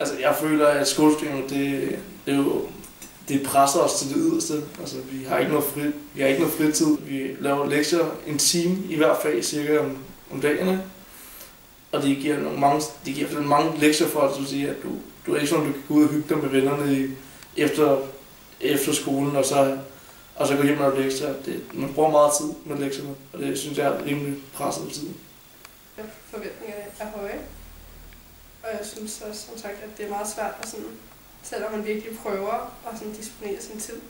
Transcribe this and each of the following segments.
Altså, jeg føler, at skolesystemet, det presser os til det yderste. Altså, vi har ikke noget fritid. Vi laver lektier en time i hver fag cirka om dagene. Og det giver mange lektier for, at du siger, at du er ikke sådan, du kan gå ud og hygge dig med vennerne efter skolen, og så gå hjem og lave lektier. Man bruger meget tid med lektierne, og det synes jeg er rimelig presset på tiden. Ja, forventningerne er høje. Og jeg synes også, som sagt, at det er meget svært, at sådan, selvom man virkelig prøver at sådan, disponere sin tid.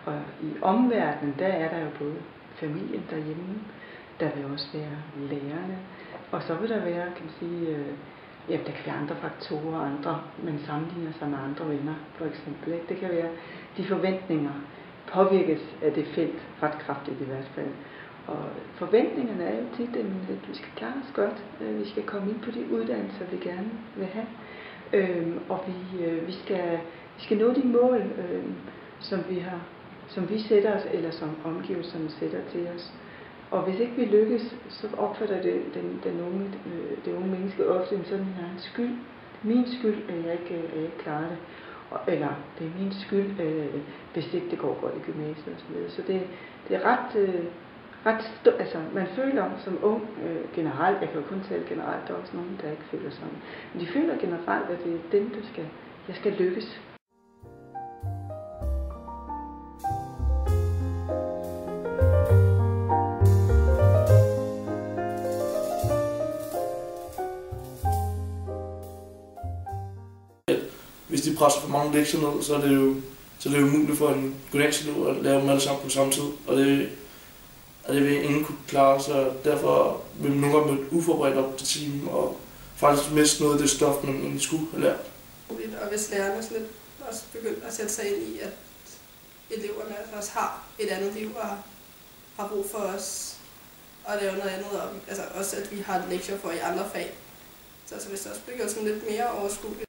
Og i omverdenen, der er der jo både familien derhjemme, der vil også være lærerne, og så vil der være, kan man sige, der kan være andre faktorer, man sammenligner sig med andre venner, for eksempel. Ikke? Det kan være, de forventninger påvirkes af det felt, ret kraftigt i hvert fald. Og forventningerne er jo tit, at vi skal klare os godt, vi skal komme ind på de uddannelser, vi gerne vil have, og vi skal nå de mål, som vi sætter os, eller som omgivelserne sætter til os. Og hvis ikke vi lykkes, så opfatter det unge menneske ofte en sådan her skyld. Min skyld, at jeg ikke klarer det. Eller det er min skyld, hvis ikke det går godt i gymnasiet osv. Så det er altså man føler som ung generelt, jeg kan jo kun tale generelt, der er også nogen, der ikke føler sådan. Men de føler generelt, at det er dem, jeg skal lykkes. Hvis de presser for mange lektier ned, så er det jo umuligt for en gymnasieelev at lave dem alle sammen på samme tid. Og det vil ingen kunne klare, så derfor vil man nogle gange møde uforberedt op til timen og faktisk miste noget af det stof, man egentlig skulle have lært. Og hvis lærerne også begyndt at sætte sig ind i, at eleverne også har et andet liv og har brug for os og lave noget andet, og altså også at vi har lektier for i andre fag. Så altså, hvis det også bliver gjort sådan lidt mere overskueligt.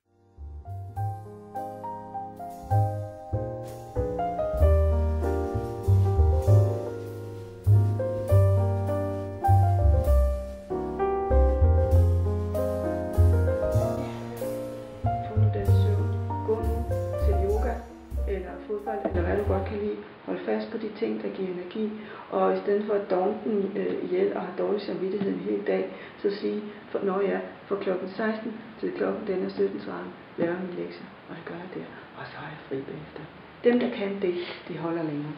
Eller hvad du godt kan lide. Hold fast på de ting, der giver energi. Og i stedet for at dogne den ihjel og have dårlig samvittighed en hel dag, så sige, for klokken 16 til klokken den er 17:30, laver min lektie, og det gør jeg der. Og så er jeg fri bagefter. Dem, der kan det, de holder længere.